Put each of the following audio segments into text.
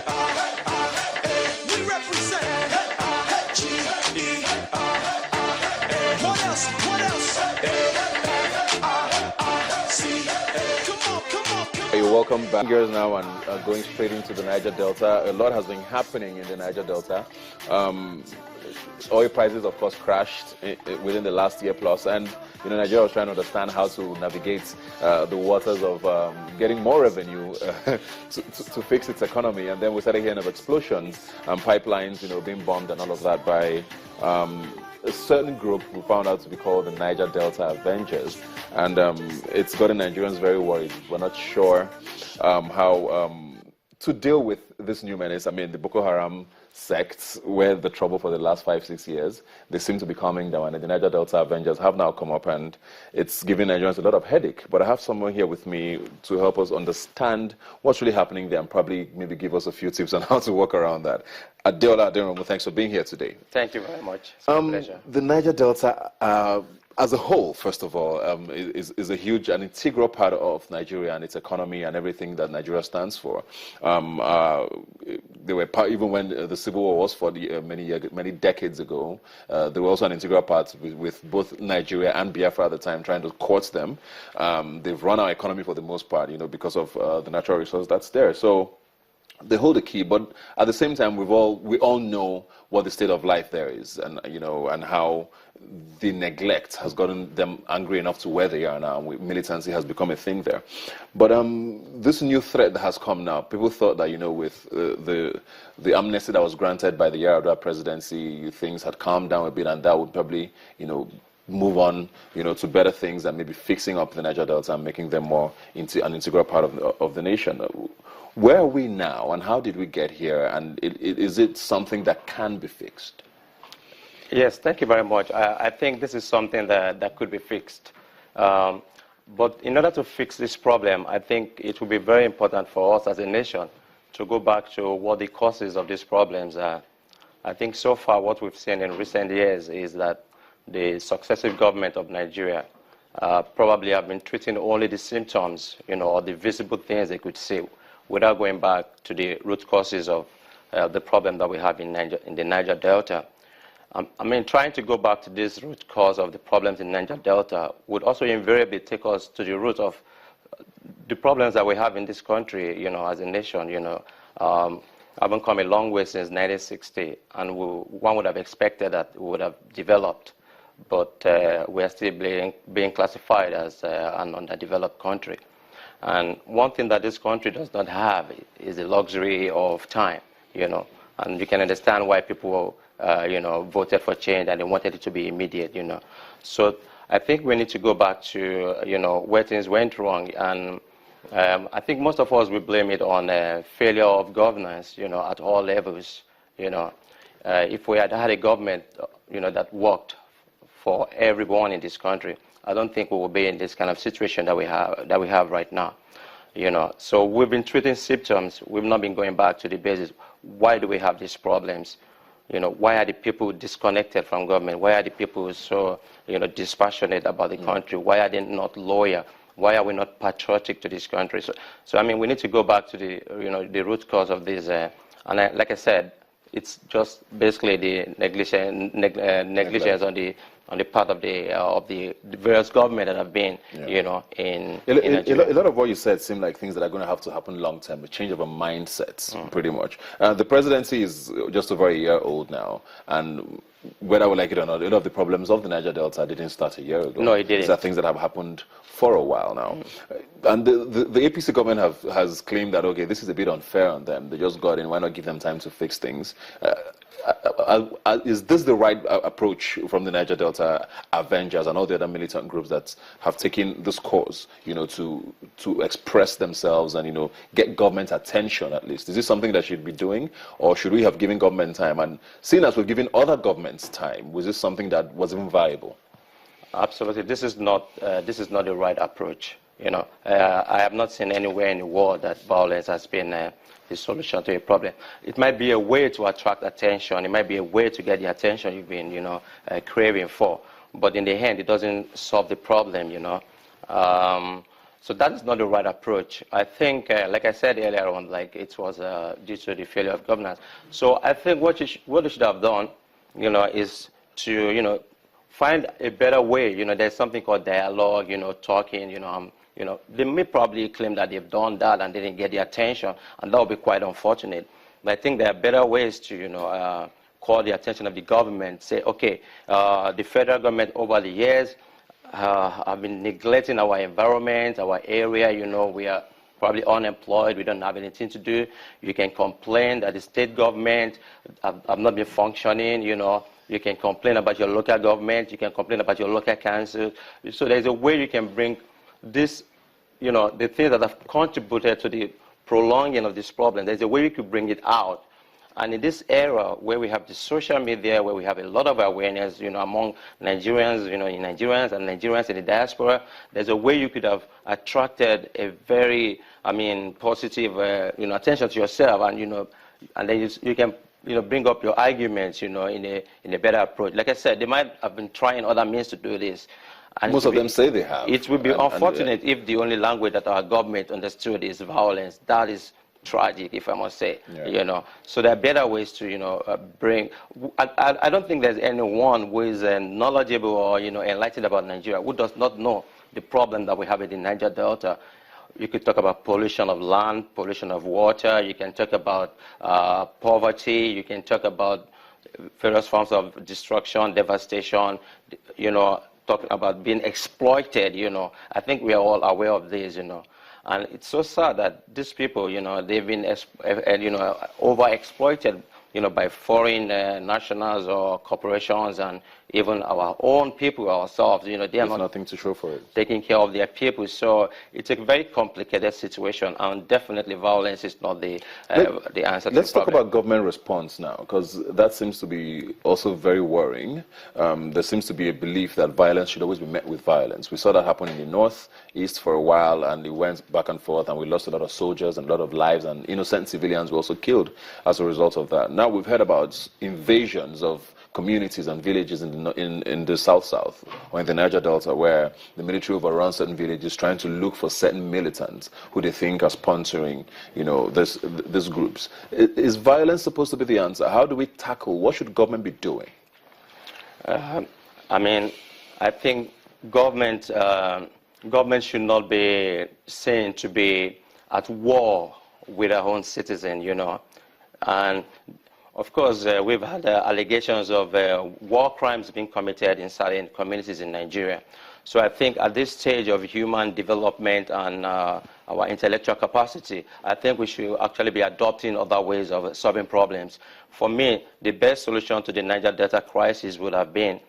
We represent What else? What else? Come on, come on, come on. You're welcome back. Years now and going straight into the Niger Delta. A lot has been happening in the Niger Delta. Oil prices, of course, crashed within the last year plus, and Nigeria was trying to understand how to navigate the waters of getting more revenue to fix its economy. And then we started hearing of explosions and pipelines, being bombed and all of that by a certain group we found out to be called the Niger Delta Avengers, and it's gotten Nigerians very worried. We're not sure how to deal with this new menace. I mean, the Boko Haram sects were the trouble for the last 5-6 years. They seem to be calming down, and the Niger Delta Avengers have now come up, and it's giving Nigerians a lot of headache. But I have someone here with me to help us understand what's really happening there and probably maybe give us a few tips on how to work around that. Adeola Aderomu, thanks for being here today. Thank you very much. It's a pleasure. The Niger Delta, as a whole, first of all, is a huge and integral part of Nigeria and its economy and everything that Nigeria stands for. They were part, even when the Civil War was fought many decades ago. They were also an integral part with both Nigeria and Biafra at the time, trying to court them. They've run our economy for the most part, because of the natural resource that's there. So they hold the key, but at the same time, we all know what the state of life there is, and and how the neglect has gotten them angry enough to where they are now. Militancy has become a thing there. But this new threat that has come now, people thought that with the amnesty that was granted by the Yar'Adua presidency, things had calmed down a bit, and that would probably move on to better things and maybe fixing up the Niger Delta and making them more into an integral part of the nation. Where are we now, and how did we get here, and is it something that can be fixed? Yes, thank you very much. I think this is something that could be fixed. But in order to fix this problem, I think it will be very important for us as a nation to go back to what the causes of these problems are. I think so far what we've seen in recent years is that the successive government of Nigeria probably have been treating only the symptoms, or the visible things they could see, without going back to the root causes of the problem that we have in the Niger Delta. I mean, trying to go back to this root cause of the problems in Niger Delta would also invariably take us to the root of the problems that we have in this country, as a nation. Haven't come a long way since 1960, and one would have expected that we would have developed, but we are still being classified as an underdeveloped country. And one thing that this country does not have is the luxury of time, and you can understand why people voted for change and they wanted it to be immediate, So I think we need to go back to, where things went wrong. And I think most of us will blame it on failure of governance, at all levels, If we had had a government, that worked for everyone in this country, I don't think we will be in this kind of situation that we have right now, So we've been treating symptoms. We've not been going back to the basis. Why do we have these problems? Why are the people disconnected from government? Why are the people so, dispassionate about the country? Why are they not loyal? Why are we not patriotic to this country? So I mean, we need to go back to the, the root cause of this. Like I said, it's just basically the negligence on the part of the various government that have been, in Nigeria. A lot of what you said seem like things that are going to have to happen long term, a change of a mindset, pretty much. The presidency is just over a year old now, and whether we like it or not, a lot of the problems of the Niger Delta didn't start a year ago. No, it didn't. These are things that have happened for a while now. And the APC government has claimed that, okay, this is a bit unfair on them. They just got in, why not give them time to fix things? Is this the right approach from the Niger Delta Avengers and all the other militant groups that have taken this cause, to express themselves and, get government attention at least? Is this something that should be doing, or should we have given government time? And seeing as we've given other governments time, was this something that was even viable? Absolutely. This is not the right approach. I have not seen anywhere in the world that violence has been the solution to a problem. It might be a way to attract attention. It might be a way to get the attention you've been, craving for. But in the end, it doesn't solve the problem. So that is not the right approach. I think, like I said earlier on, like it was due to the failure of governance. So I think what they should have done, is to, find a better way. There's something called dialogue, talking, they may probably claim that they've done that and they didn't get the attention, and that would be quite unfortunate. But I think there are better ways to, call the attention of the government, say, okay, the federal government over the years have been neglecting our environment, our area. We are probably unemployed, we don't have anything to do. You can complain that the state government have not been functioning. You can complain about your local government, you can complain about your local council. So there's a way you can bring this, the things that have contributed to the prolonging of this problem, there's a way you could bring it out. And in this era where we have the social media, where we have a lot of awareness, among Nigerians, in Nigerians and Nigerians in the diaspora, there's a way you could have attracted a very, positive, attention to yourself, and then you can, bring up your arguments, in a better approach. Like I said, they might have been trying other means to do this. And most of them say they have. It would be unfortunate if the only language that our government understood is violence. That is tragic, if I must say. So there are better ways to bring. I don't think there's anyone who is knowledgeable or enlightened about Nigeria who does not know the problem that we have in the Niger Delta. You could talk about pollution of land, pollution of water. You can talk about poverty. You can talk about various forms of destruction, devastation. Talking about being exploited. I think we are all aware of this. And it's so sad that these people, they've been, overexploited, by foreign nationals or corporations, and even our own people ourselves, they are not nothing to show for it. Taking care of their people. So it's a very complicated situation, and definitely violence is not the answer to the problem. Let's talk about government response now, because that seems to be also very worrying. There seems to be a belief that violence should always be met with violence. We saw that happen in the north, east for a while, and it went back and forth, and we lost a lot of soldiers and a lot of lives, and innocent civilians were also killed as a result of that. Now we've heard about invasions of communities and villages in the South or in the Niger Delta, where the military overruns certain villages trying to look for certain militants who they think are sponsoring, these groups. Is violence supposed to be the answer? How do we tackle? What should government be doing? I think government should not be seen to be at war with our own citizens, and of course, we've had allegations of war crimes being committed in certain communities in Nigeria. So I think at this stage of human development and our intellectual capacity, I think we should actually be adopting other ways of solving problems. For me, the best solution to the Niger Delta crisis would have been,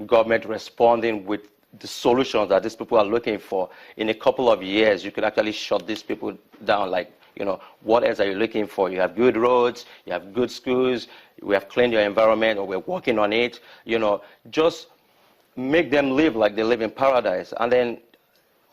government responding with the solutions that these people are looking for. In a couple of years, you could actually shut these people down. Like, what else are you looking for? You have good roads, you have good schools, we have cleaned your environment, or we're working on it. Just make them live like they live in paradise. And then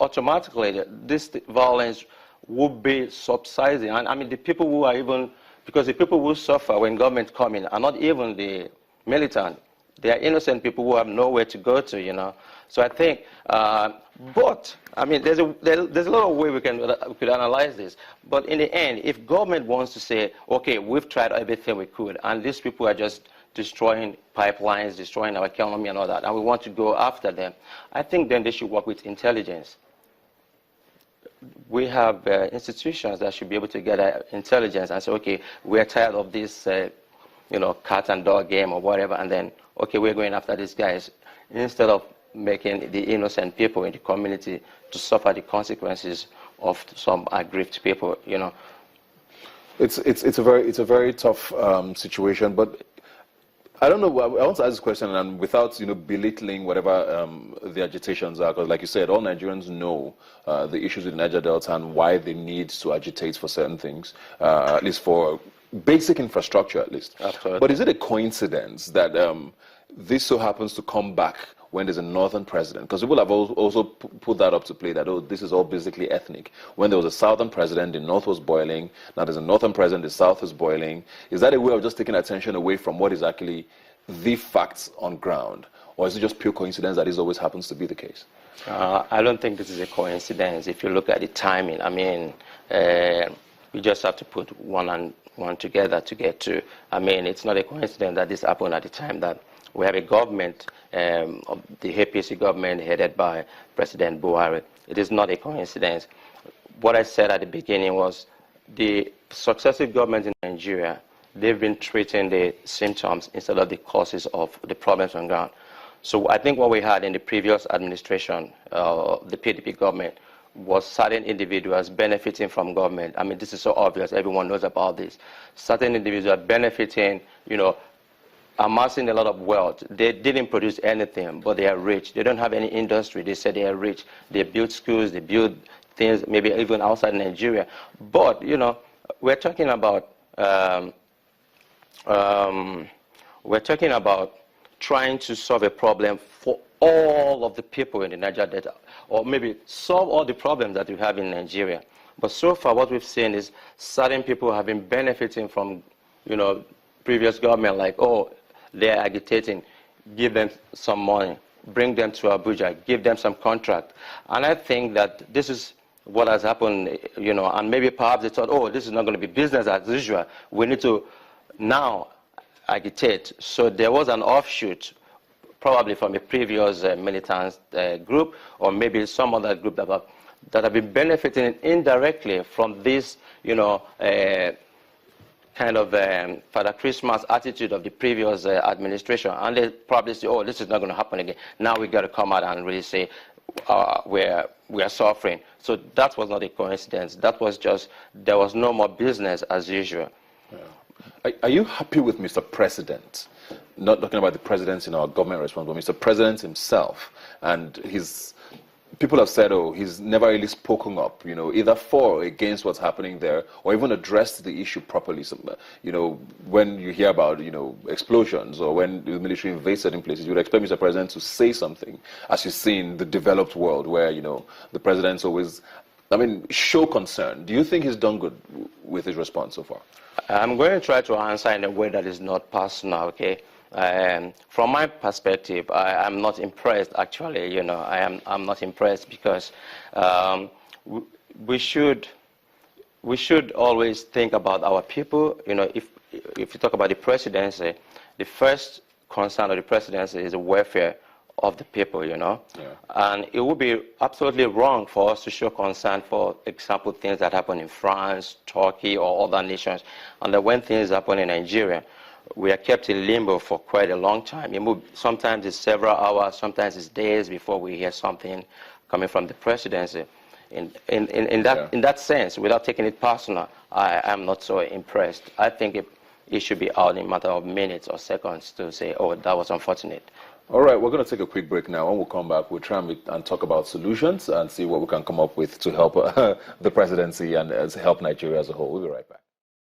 automatically, this violence would be subsiding. And the people who are even, because the people who suffer when government come in are not even the militant. They are innocent people who have nowhere to go to, So I think, there's a lot of ways we could analyze this. But in the end, if government wants to say, okay, we've tried everything we could, and these people are just destroying pipelines, destroying our economy and all that, and we want to go after them, I think then they should work with intelligence. We have institutions that should be able to get intelligence and say, okay, we're tired of this, cat and dog game or whatever, and then, okay, we're going after these guys, instead of making the innocent people in the community to suffer the consequences of some aggrieved people, It's a very tough situation, but I don't know. I want to ask this question, and without belittling whatever the agitations are, because like you said, all Nigerians know the issues with the Niger Delta and why they need to agitate for certain things, at least for basic infrastructure, at least. Absolutely. But is it a coincidence that this so happens to come back when there's a northern president? Because people have also put that up to play, that, this is all basically ethnic. When there was a southern president, the north was boiling. Now there's a northern president, the south is boiling. Is that a way of just taking attention away from what is actually the facts on ground? Or is it just pure coincidence that this always happens to be the case? I don't think this is a coincidence. If you look at the timing, I mean, you just have to put one and one together to get to. I mean, it's not a coincidence that this happened at the time that we have a government, the APC government headed by President Buhari. It is not a coincidence. What I said at the beginning was the successive governments in Nigeria, they've been treating the symptoms instead of the causes of the problems on ground. So I think what we had in the previous administration, the PDP government, was certain individuals benefiting from government. I mean, this is so obvious. Everyone knows about this. Certain individuals benefiting, you know, amassing a lot of wealth. They didn't produce anything, but they are rich. They don't have any industry. They say they are rich. They build schools. They build things, maybe even outside Nigeria. But, you know, we're talking about trying to solve a problem for all of the people in the Niger Delta, or maybe solve all the problems that we have in Nigeria. But so far, what we've seen is certain people have been benefiting from, you know, previous government, like, oh, they're agitating, give them some money, bring them to Abuja, give them some contract. And I think that this is what has happened, you know, and maybe perhaps they thought, oh, this is not going to be business as usual. We need to now agitate. So there was an offshoot, probably from a previous militant group, or maybe some other group that have been benefiting indirectly from this, you know, kind of Father Christmas attitude of the previous administration. And they probably say, oh, this is not going to happen again. Now we got to come out and really say we are suffering. So that was not a coincidence. That was just, there was no more business as usual. Yeah. Are you happy with Mr. President? Not talking about the presidents in our government response, but Mr. President himself. And people have said, oh, he's never really spoken up, you know, either for or against what's happening there, or even addressed the issue properly. You know, when you hear about, you know, explosions or when the military invades certain places, you would expect Mr. President to say something, as you see in the developed world where, you know, the president's always, I mean, show concern. Do you think he's done good with his response so far? I'm going to try to answer in a way that is not personal, okay? From my perspective, I'm not impressed, actually, you know. I'm not impressed because we should always think about our people. You know, if you talk about the presidency, the first concern of the presidency is the welfare of the people, you know. Yeah. And it would be absolutely wrong for us to show concern for example, things that happen in France, Turkey, or other nations. And then when things happen in Nigeria, we are kept in limbo for quite a long time. Sometimes it's several hours, sometimes it's days before we hear something coming from the presidency. In that sense, without taking it personal, I am not so impressed. I think it should be out in a matter of minutes or seconds to say, oh, that was unfortunate. All right, we're going to take a quick break now. When we come back, we'll try and talk about solutions and see what we can come up with to help the presidency and help Nigeria as a whole. We'll be right back.